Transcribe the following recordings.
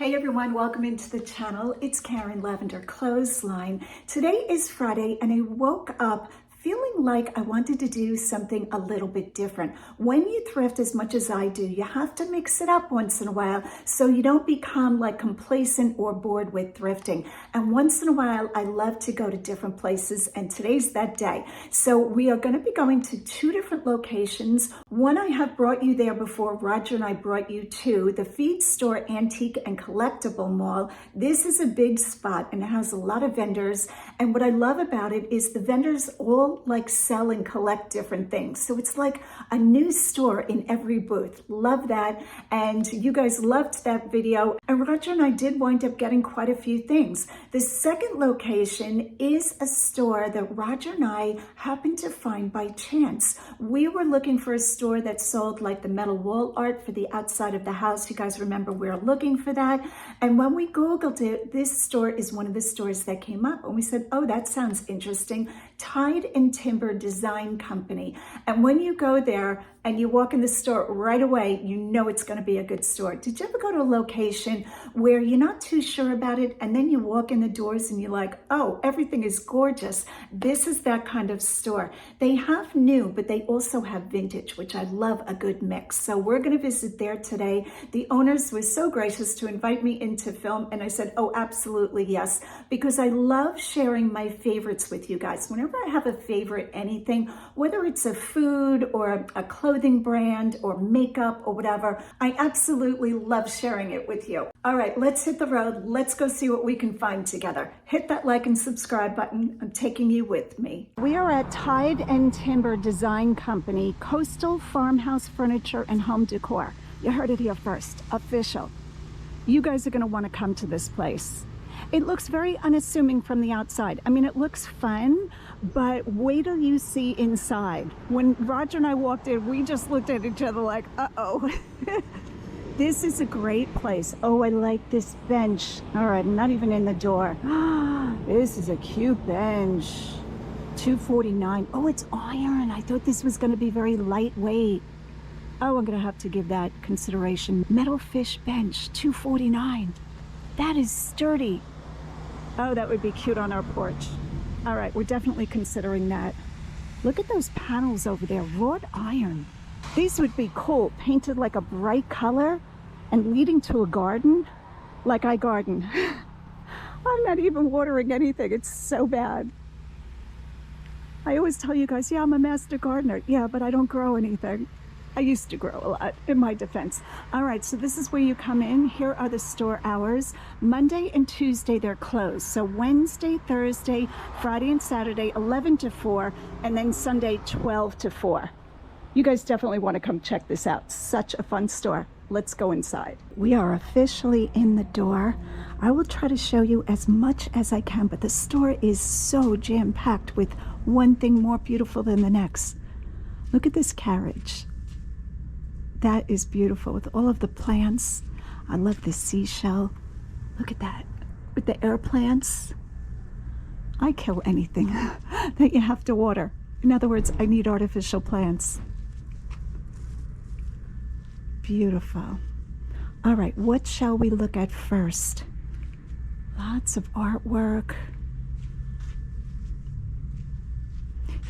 Hey everyone, welcome into the channel. It's Karen Lavender Clothesline. Today is Friday and I woke up feeling like I wanted to do something a little bit different. When you thrift as much as I do, you have to mix it up once in a while so you don't become like complacent or bored with thrifting. And once in a while, I love to go to different places, and today's that day. So we are going to be going to two different locations. One I have brought you there before. Roger and I brought you to the Feed Store Antique and Collectible Mall. This is a big spot and it has a lot of vendors. And what I love about it is the vendors all like sell and collect different things. So it's like a new store in every booth. Love that. And you guys loved that video. And Roger and I did wind up getting quite a few things. The second location is a store that Roger and I happened to find by chance. We were looking for a store that sold like the metal wall art for the outside of the house. You guys remember we were looking for that. And when we Googled it, this store is one of the stores that came up. And we said, oh, that sounds interesting. Tide and Timber Design Company. And when you go there and you walk in the store right away, you know it's going to be a good store. Did you ever go to a location where you're not too sure about it and then you walk in the doors and you're like, oh, everything is gorgeous? This is that kind of store. They have new, but they also have vintage, which I love a good mix. So we're going to visit there today. The owners were so gracious to invite me in to film, and I said, oh, absolutely yes, because I love sharing my favorites with you guys. Whenever I have a favorite anything, whether it's a food or a clothing brand or makeup or whatever, I absolutely love sharing it with you. All right, let's hit the road. Let's go see what we can find together. Hit that like and subscribe button. I'm taking you with me. We are at Tide and Timber Design Company, Coastal Farmhouse Furniture and Home Decor. You heard it here first, official. You guys are going to want to come to this place. It looks very unassuming from the outside. I mean, it looks fun, but wait till you see inside. When Roger and I walked in, we just looked at each other like, uh-oh. This is a great place. Oh, I like this bench. All right, I'm not even in the door. This is a cute bench. $249. Oh, it's iron. I thought this was going to be very lightweight. Oh, I'm going to have to give that consideration. Metal fish bench, $249. That is sturdy. Oh, that would be cute on our porch. All right, we're definitely considering that. Look at those panels over there, wrought iron. These would be cool, painted like a bright color and leading to a garden, like I garden. I'm not even watering anything, it's so bad. I always tell you guys, yeah, I'm a master gardener. Yeah, but I don't grow anything. I used to grow a lot, in my defense. All right, so this is where you come in. Here are the store hours. Monday and Tuesday, they're closed. So Wednesday, Thursday, Friday and Saturday, 11 to 4, and then Sunday, 12 to 4. You guys definitely want to come check this out. Such a fun store. Let's go inside. We are officially in the door. I will try to show you as much as I can, but the store is so jam-packed with one thing more beautiful than the next. Look at this carriage. That is beautiful with all of the plants. I love this seashell. Look at that with the air plants. I kill anything that you have to water. In other words, I need artificial plants. Beautiful. All right, what shall we look at first? Lots of artwork.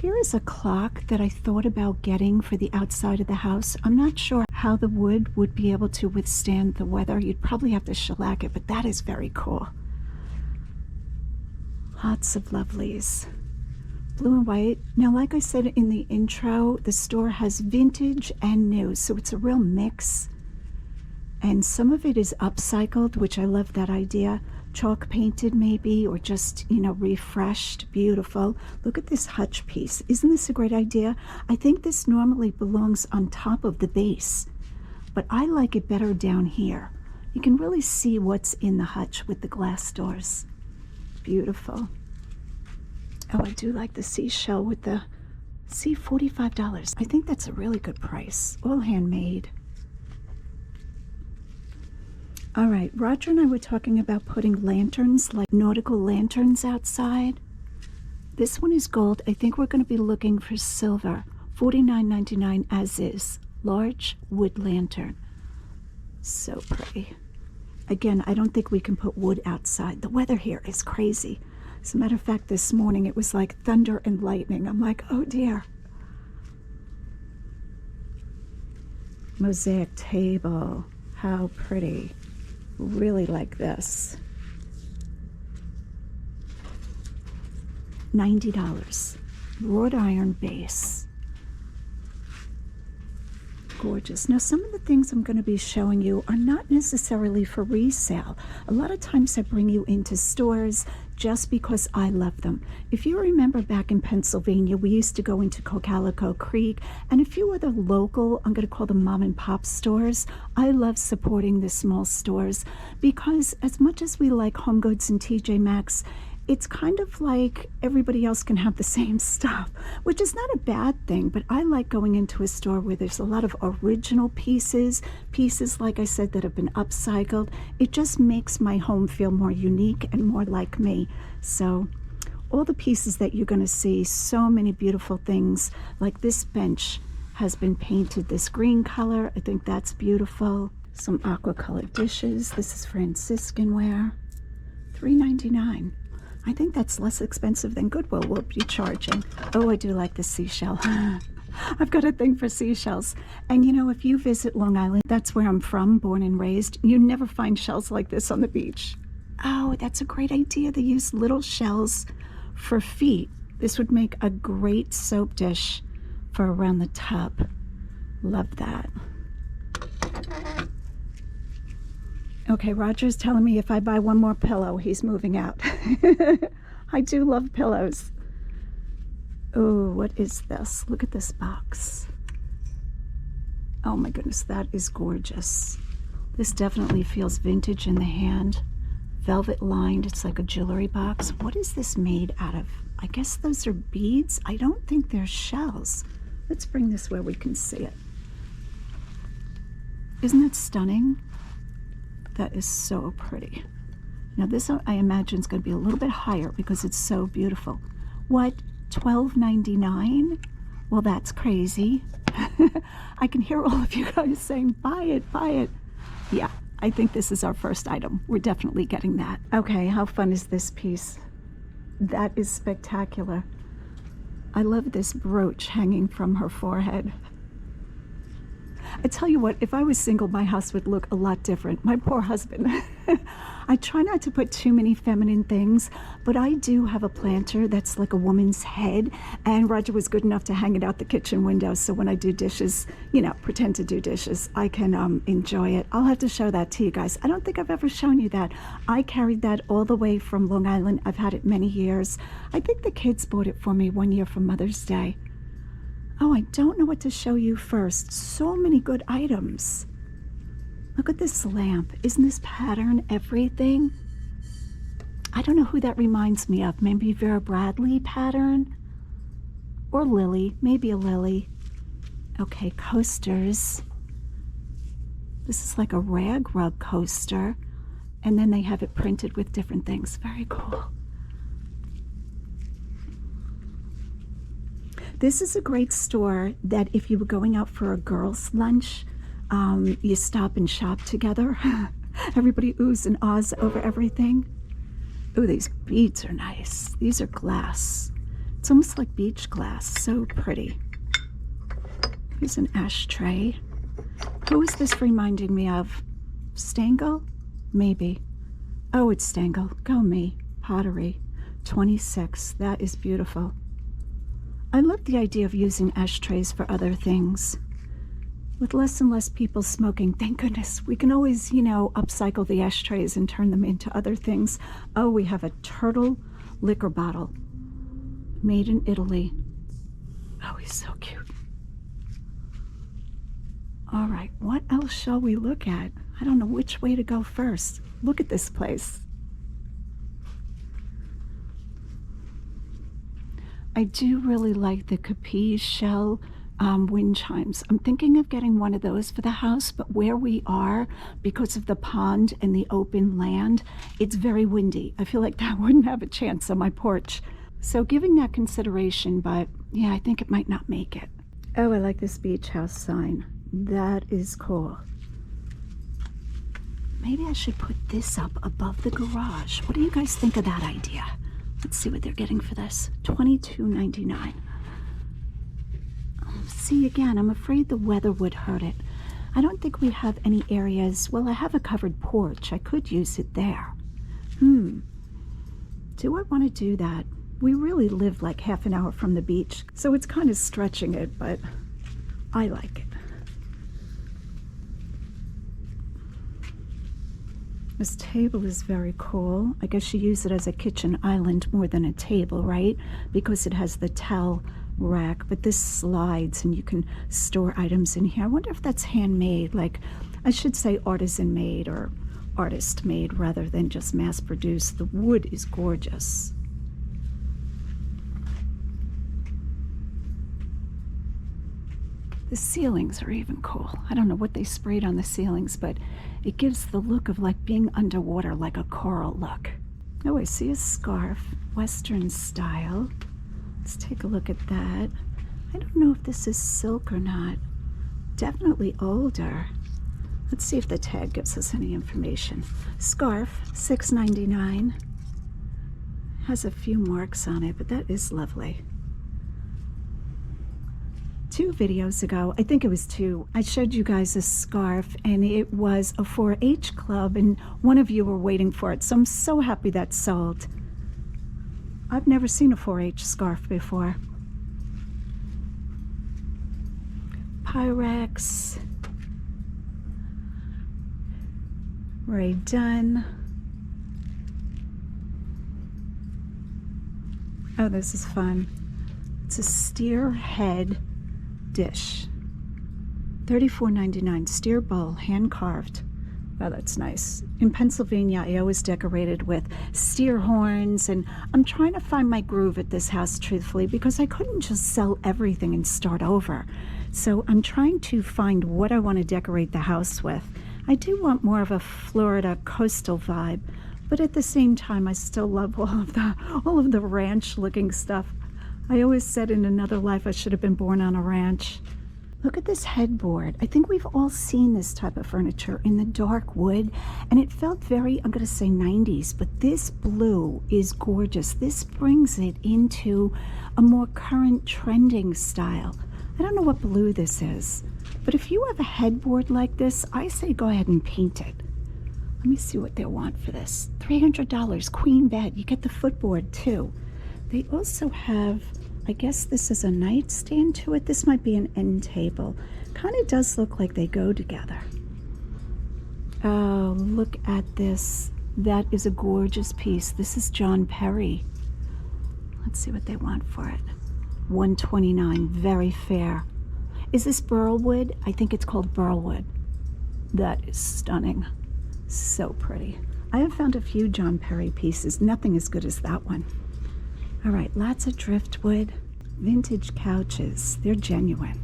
Here is a clock that I thought about getting for the outside of the house. I'm not sure how the wood would be able to withstand the weather. You'd probably have to shellac it, but that is very cool. Lots of lovelies. Blue and white. Now, like I said in the intro, the store has vintage and new, so it's a real mix. And some of it is upcycled, which I love that idea. Chalk painted maybe, or just, you know, refreshed. Beautiful. Look at this hutch piece. Isn't this a great idea? I think this normally belongs on top of the base, but I like it better down here. You can really see what's in the hutch with the glass doors. Beautiful. Oh, I do like the seashell with the, see, $45. I think that's a really good price. All handmade. All right, Roger and I were talking about putting lanterns, like nautical lanterns outside. This one is gold. I think we're going to be looking for silver. $49.99 as is. Large wood lantern. So pretty. Again, I don't think we can put wood outside. The weather here is crazy. As a matter of fact, this morning it was like thunder and lightning. I'm like, oh dear. Mosaic table. How pretty. Really like this. $90. Wrought iron base. Gorgeous. Now, some of the things I'm going to be showing you are not necessarily for resale. A lot of times I bring you into stores just because I love them. If you remember back in Pennsylvania, we used to go into Cocalico Creek and a few other local, I'm going to call them mom and pop stores. I love supporting the small stores because as much as we like Home Goods and TJ Maxx, it's kind of like everybody else can have the same stuff, which is not a bad thing, but I like going into a store where there's a lot of original pieces, like I said, that have been upcycled. It just makes my home feel more unique and more like me. So all the pieces that you're going to see, so many beautiful things, like this bench has been painted this green color. I think that's beautiful. Some aqua colored dishes. This is Franciscan ware, $3.99. I think that's less expensive than Goodwill will be charging. Oh, I do like the seashell. I've got a thing for seashells. And you know, if you visit Long Island, that's where I'm from, born and raised, you never find shells like this on the beach. Oh, that's a great idea. They use little shells for feet. This would make a great soap dish for around the tub. Love that. Okay, Roger's telling me if I buy one more pillow, he's moving out. I do love pillows. Oh, what is this? Look at this box. Oh my goodness, that is gorgeous. This definitely feels vintage in the hand. Velvet lined, it's like a jewelry box. What is this made out of? I guess those are beads. I don't think they're shells. Let's bring this where we can see it. Isn't that stunning? That is so pretty. Now this, I imagine, is going to be a little bit higher because it's so beautiful. What, $12.99? Well, that's crazy. I can hear all of you guys saying, buy it, buy it. Yeah, I think this is our first item. We're definitely getting that. Okay, how fun is this piece? That is spectacular. I love this brooch hanging from her forehead. I tell you what, if I was single, my house would look a lot different. My poor husband. I try not to put too many feminine things, but I do have a planter that's like a woman's head, and Roger was good enough to hang it out the kitchen window, so when I do dishes, you know, pretend to do dishes, I can enjoy it. I'll have to show that to you guys. I don't think I've ever shown you that. I carried that all the way from Long Island. I've had it many years. I think the kids bought it for me one year for Mother's Day. Oh, I don't know what to show you first. So many good items. Look at this lamp. Isn't this pattern everything? I don't know who that reminds me of. Maybe Vera Bradley pattern? Or Lily. Maybe a Lily. Okay, coasters. This is like a rag rug coaster. And then they have it printed with different things. Very cool. This is a great store that if you were going out for a girls' lunch, you stop and shop together. Everybody oohs and ahs over everything. Ooh, these beads are nice. These are glass. It's almost like beach glass. So pretty. Here's an ashtray. Who is this reminding me of? Stengel? Maybe. Oh, it's Stengel. Go me. Pottery. 26. That is beautiful. I love the idea of using ashtrays for other things. With less and less people smoking, thank goodness, we can always, you know, upcycle the ashtrays and turn them into other things. Oh, we have a turtle liquor bottle made in Italy. Oh, he's so cute. All right, what else shall we look at? I don't know which way to go first. Look at this place. I do really like the Capiz shell wind chimes. I'm thinking of getting one of those for the house, but where we are, because of the pond and the open land, it's very windy. I feel like that wouldn't have a chance on my porch. So giving that consideration, but yeah, I think it might not make it. Oh, I like this beach house sign. That is cool. Maybe I should put this up above the garage. What do you guys think of that idea? Let's see what they're getting for this. $22.99. See, again, I'm afraid the weather would hurt it. I don't think we have any areas. Well, I have a covered porch. I could use it there. Do I want to do that? We really live like half an hour from the beach, so it's kind of stretching it, but I like it. This table is very cool. I guess you use it as a kitchen island more than a table, right? Because it has the towel rack, but this slides and you can store items in here. I wonder if that's handmade, like I should say artisan made or artist made rather than just mass produced. The wood is gorgeous. The ceilings are even cool. I don't know what they sprayed on the ceilings, but it gives the look of like being underwater, like a coral look. Oh, I see a scarf, Western style. Let's take a look at that. I don't know if this is silk or not. Definitely older. Let's see if the tag gives us any information. Scarf, $6.99. Has a few marks on it, but that is lovely. 2 videos ago, I think it was 2, I showed you guys a scarf, and it was a 4-H club, and one of you were waiting for it, so I'm so happy that's sold. I've never seen a 4-H scarf before. Pyrex. Ray Dunn. Oh, this is fun. It's a steer head dish. $34.99. Steer bowl, hand carved. Oh, that's nice. In Pennsylvania, I always decorated with steer horns, and I'm trying to find my groove at this house, truthfully, because I couldn't just sell everything and start over. So I'm trying to find what I want to decorate the house with. I do want more of a Florida coastal vibe, but at the same time, I still love all of the ranch-looking stuff. I always said in another life I should have been born on a ranch. Look at this headboard. I think we've all seen this type of furniture in the dark wood, and it felt very, I'm going to say 90s, but this blue is gorgeous. This brings it into a more current trending style. I don't know what blue this is, but if you have a headboard like this, I say go ahead and paint it. Let me see what they want for this. $300, queen bed. You get the footboard too. They also have, I guess this is a nightstand to it. This might be an end table. Kind of does look like they go together. Oh, look at this. That is a gorgeous piece. This is John Perry. Let's see what they want for it. $129, very fair. Is this burlwood? I think it's called burlwood. That is stunning. So pretty. I have found a few John Perry pieces. Nothing as good as that one. All right, lots of driftwood, vintage couches. They're genuine.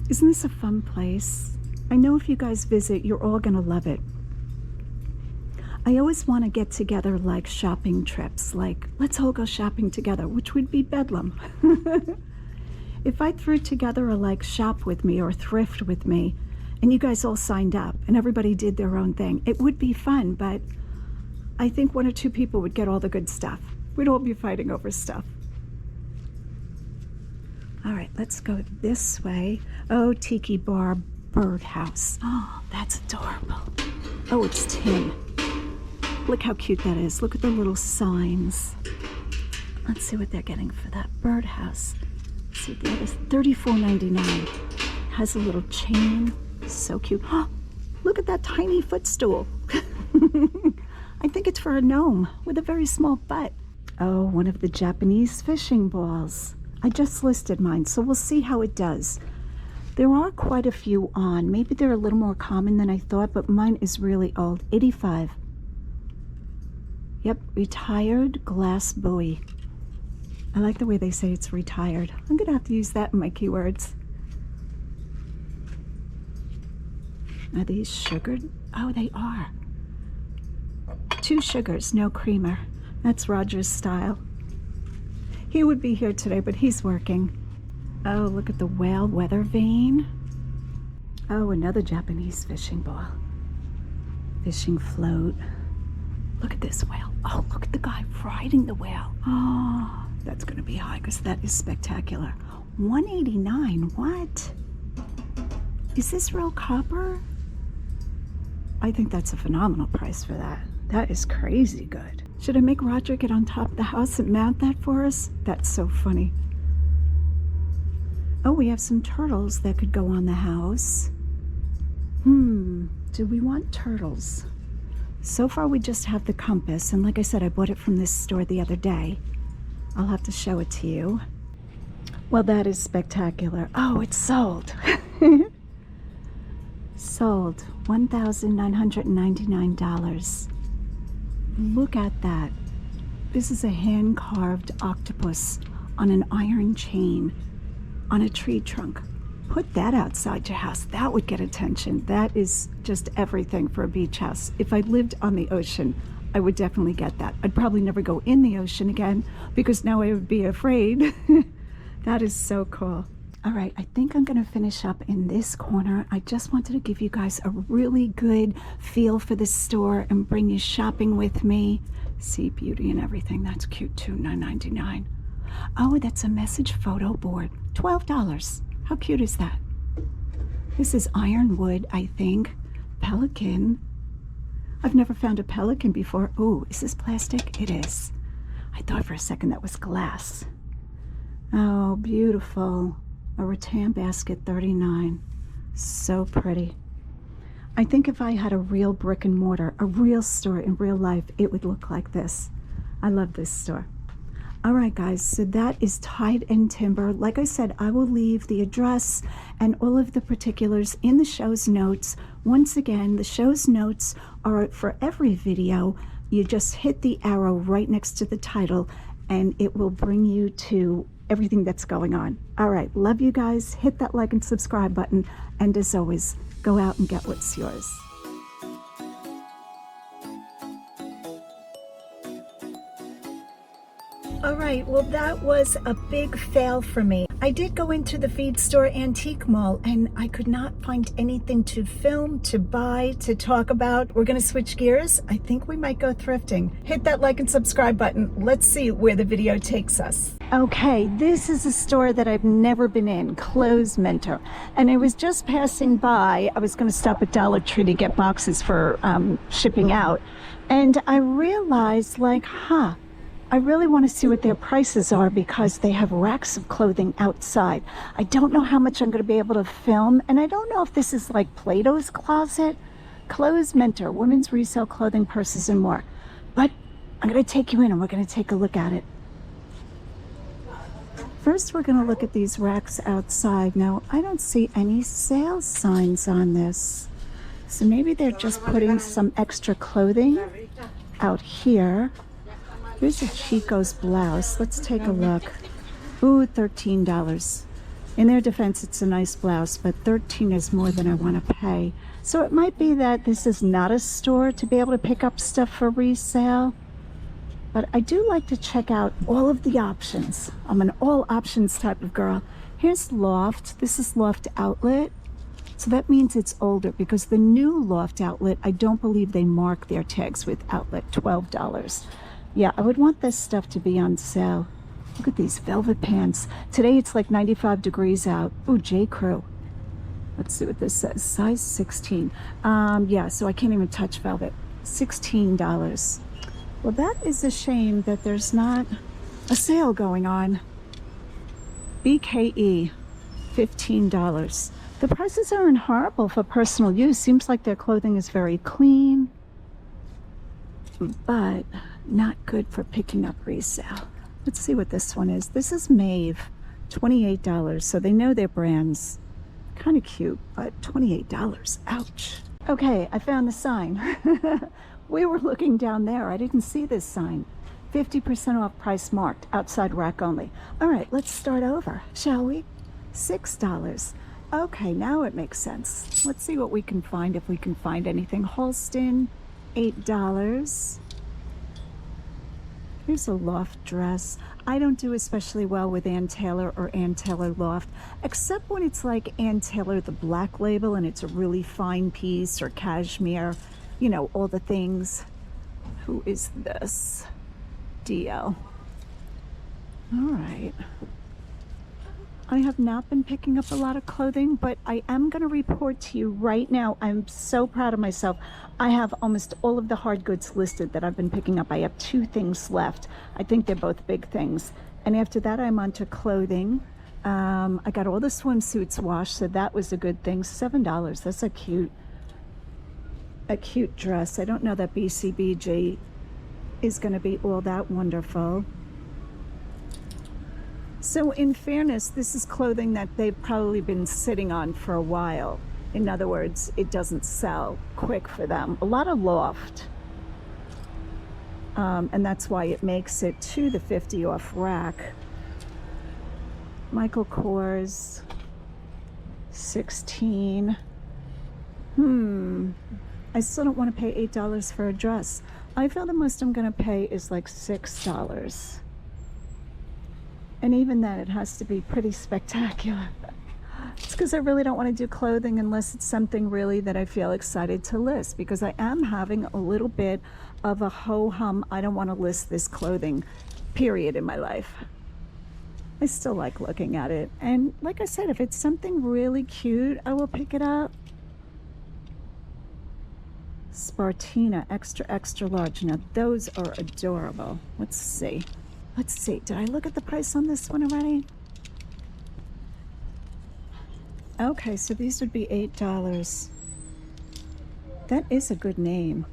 Isn't this a fun place? I know if you guys visit, you're all gonna love it. I always want to get together like shopping trips, like let's all go shopping together, which would be bedlam. If I threw together a like shop with me or thrift with me, and you guys all signed up and everybody did their own thing, it would be fun, but I think 1 or 2 people would get all the good stuff. We'd all be fighting over stuff. All right, let's go this way. Oh, Tiki Bar Birdhouse. Oh, that's adorable. Oh, it's tin. Look how cute that is. Look at the little signs. Let's see what they're getting for that birdhouse. Let's see, that is $34.99. Has a little chain. So cute. Oh, look at that tiny footstool. I think it's for a gnome with a very small butt. Oh, one of the Japanese fishing balls. I just listed mine, so we'll see how it does. There are quite a few on. Maybe they're a little more common than I thought, but mine is really old. $85. Yep, retired glass buoy. I like the way they say it's retired. I'm gonna have to use that in my keywords. Are these sugared? Oh, they are. 2 sugars, no creamer. That's Roger's style. He would be here today, but he's working. Oh, look at the whale weather vane. Oh, another Japanese fishing ball. fishing float. Look at this whale. Oh, look at the guy riding the whale. Oh, that's going to be high because that is spectacular. $189. What? Is this real copper? I think that's a phenomenal price for that. That is crazy good. Should I make Roger get on top of the house and mount that for us? That's so funny. Oh, we have some turtles that could go on the house. Do we want turtles? So far we just have the compass, and like I said, I bought it from this store the other day. I'll have to show it to you. Well, that is spectacular. Oh, it's sold. Sold. $1,999. Look at that. This is a hand-carved octopus on an iron chain on a tree trunk. Put that outside your house. That would get attention. That is just everything for a beach house. If I lived on the ocean, I would definitely get that. I'd probably never go in the ocean again because now I would be afraid. That is so cool. All right, I think I'm going to finish up in this corner. I just wanted to give you guys a really good feel for the store and bring you shopping with me. See beauty and everything. That's cute too, $9.99. Oh, that's a message photo board, $12. How cute is that? This is ironwood, I think. Pelican. I've never found a pelican before. Oh, is this plastic? It is. I thought for a second that was glass. Oh, beautiful. A rattan basket, $39. So pretty. I think if I had a real brick and mortar, a real store in real life, it would look like this. I love this store. All right, guys, so that is Tide and Timber. Like I said, I will leave the address and all of the particulars in the show's notes. Once again, the show's notes are for every video. You just hit the arrow right next to the title, and it will bring you to everything that's going on. All right, love you guys. Hit that like and subscribe button. And as always, go out and get what's yours. All right, well, that was a big fail for me. I did go into the feed store antique mall and I could not find anything to film, to buy, to talk about. We're gonna switch gears. I think we might go thrifting. Hit that like and subscribe button. Let's see where the video takes us. Okay, this is a store that I've never been in, Clothes Mentor. And I was just passing by. I was gonna stop at Dollar Tree to get boxes for shipping out. And I realized, like, I really want to see what their prices are because they have racks of clothing outside. I don't know how much I'm going to be able to film, and I don't know if this is like Plato's Closet. Clothes Mentor, women's resale clothing, purses, and more. But I'm going to take you in and we're going to take a look at it. First, we're going to look at these racks outside. Now, I don't see any sales signs on this. So maybe they're just putting some extra clothing out here. Here's a Chico's blouse. Let's take a look. Ooh, $13. In their defense, it's a nice blouse, but $13 is more than I want to pay. So it might be that this is not a store to be able to pick up stuff for resale. But I do like to check out all of the options. I'm an all options type of girl. Here's Loft. This is Loft Outlet. So that means it's older because the new Loft Outlet, I don't believe they mark their tags with outlet, $12. Yeah, I would want this stuff to be on sale. Look at these velvet pants. Today it's like 95 degrees out. Ooh, J. Crew. Let's see what this says. Size 16. Yeah, so I can't even touch velvet. $16. Well, that is a shame that there's not a sale going on. BKE, $15. The prices aren't horrible for personal use. Seems like their clothing is very clean, but not good for picking up resale. Let's see what this one is. This is Maeve, $28. So they know their brands. Kind of cute, but $28. Ouch. Okay, I found the sign. We were looking down there. I didn't see this sign. 50% off, price marked, outside rack only. All right, let's start over, shall we? $6. Okay, now it makes sense. Let's see what we can find, if we can find anything. Halston, $8. Here's a Loft dress. I don't do especially well with Ann Taylor or Ann Taylor Loft, except when it's like Ann Taylor, the black label, and it's a really fine piece, or cashmere. you know, all the things. Who is this? DL. All right. I have not been picking up a lot of clothing, but I am going to report to you right now. I'm so proud of myself. I have almost all of the hard goods listed that I've been picking up. I have 2 things left. I think they're both big things. And after that, I'm on to clothing. I got all the swimsuits washed, so that was a good thing. $7. That's a cute dress. I don't know that BCBG is going to be all that wonderful. So in fairness, this is clothing that they've probably been sitting on for a while. In other words, it doesn't sell quick for them. A lot of loft. And that's why it makes it to the 50 off rack. Michael Kors, 16. I still don't want to pay $8 for a dress. I feel the most I'm going to pay is like $6. And even then, it has to be pretty spectacular. It's because I really don't want to do clothing unless it's something really that I feel excited to list, because I am having a little bit of a ho-hum, I don't want to list this clothing, period, in my life. I still like looking at it. And like I said, if it's something really cute, I will pick it up. Spartina, extra, extra large. Now, those are adorable. Let's see. Let's see. Did I look at the price on this one already? Okay, so these would be $8. That is a good name.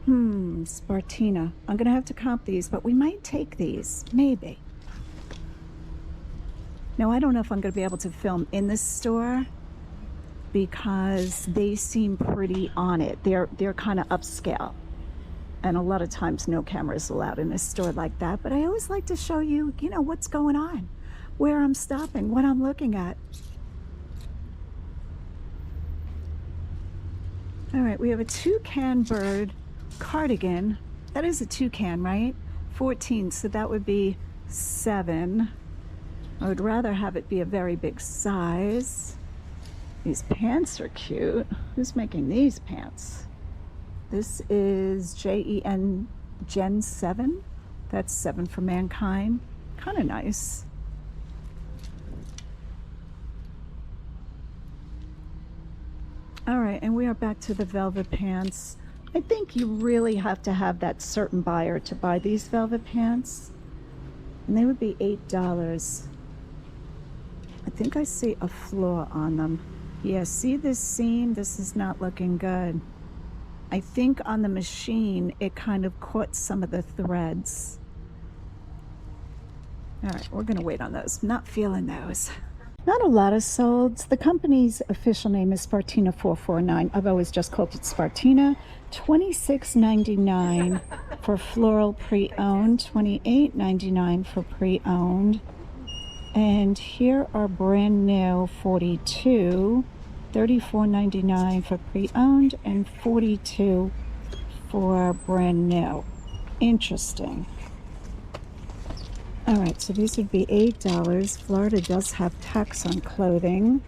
Spartina. I'm going to have to comp these, but we might take these. Maybe. Now, I don't know if I'm going to be able to film in this store because they seem pretty on it. They're kind of upscale. And a lot of times no cameras allowed in a store like that. But I always like to show you, you know, what's going on, where I'm stopping, what I'm looking at. All right, we have a toucan bird cardigan. That is a toucan, right? 14, so that would be 7. I would rather have it be a very big size. These pants are cute. Who's making these pants? This is JEN Gen 7. That's 7 for Mankind. Kind of nice. All right, and we are back to the velvet pants. I think you really have to have that certain buyer to buy these velvet pants. And they would be $8. I think I see a flaw on them. Yeah, see this seam? This is not looking good. I think on the machine, it kind of caught some of the threads. All right, we're gonna wait on those. Not feeling those. Not a lot of solds. The company's official name is Spartina 449. I've always just called it Spartina. $26.99 for floral pre-owned, $28.99 for pre-owned. And here are brand new 42, $34.99 for pre-owned and $42 for brand new. Interesting. All right, so these would be $8. Florida does have tax on clothing.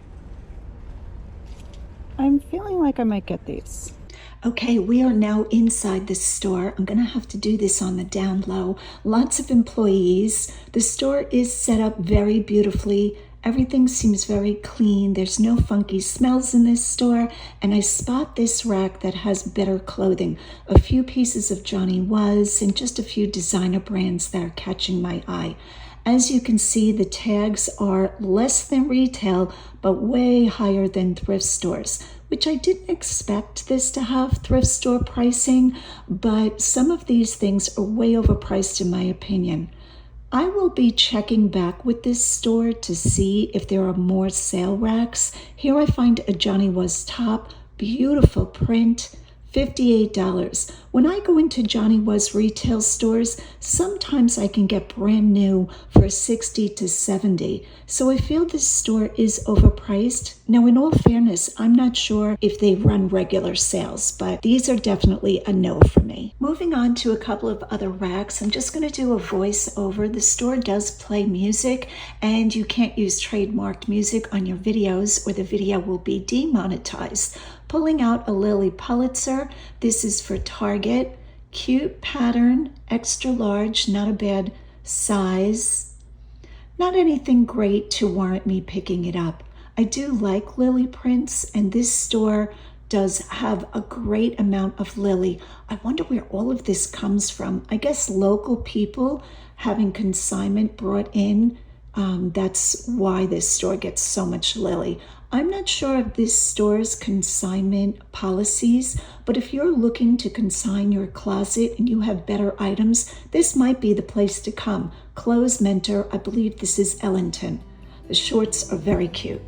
I'm feeling like I might get these. Okay, we are now inside the store. I'm gonna have to do this on the down low. Lots of employees. The store is set up very beautifully. Everything seems very clean. There's no funky smells in this store. And I spot this rack that has better clothing. A few pieces of Johnny Was and just a few designer brands that are catching my eye. As you can see, the tags are less than retail, but way higher than thrift stores, which I didn't expect this to have thrift store pricing, but some of these things are way overpriced in my opinion. I will be checking back with this store to see if there are more sale racks. Here I find a Johnny Was top, beautiful print, $58. When I go into Johnny Was retail stores, sometimes I can get brand new for $60 to $70. So I feel this store is overpriced. Now, in all fairness, I'm not sure if they run regular sales, but these are definitely a no for me. Moving on to a couple of other racks, I'm just going to do a voiceover. The store does play music, and you can't use trademarked music on your videos or the video will be demonetized. Pulling out a Lily Pulitzer. This is for Target. Cute pattern, extra large, not a bad size. Not anything great to warrant me picking it up. I do like lily prints, and this store does have a great amount of lily. I wonder where all of this comes from. I guess local people having consignment brought in. That's why this store gets so much lily. I'm not sure of this store's consignment policies, but if you're looking to consign your closet and you have better items, this might be the place to come. Clothes Mentor, I believe this is Ellenton. The shorts are very cute.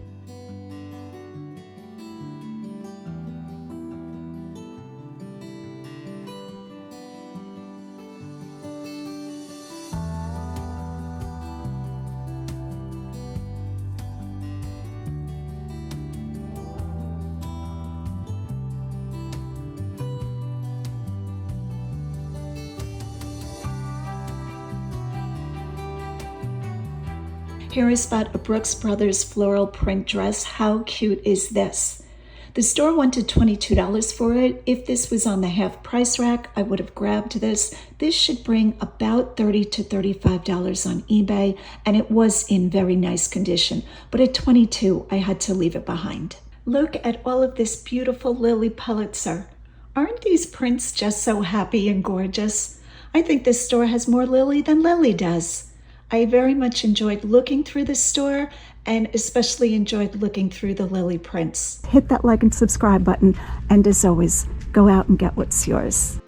Here is about a Brooks Brothers floral print dress. How cute is this? The store wanted $22 for it. If this was on the half price rack, I would have grabbed this. This should bring about $30 to $35 on eBay, and it was in very nice condition. But at $22, I had to leave it behind. Look at all of this beautiful Lily Pulitzer. Aren't these prints just so happy and gorgeous? I think this store has more Lily than Lily does. I very much enjoyed looking through the store, and especially enjoyed looking through the lily prints. Hit that like and subscribe button, and as always, go out and get what's yours.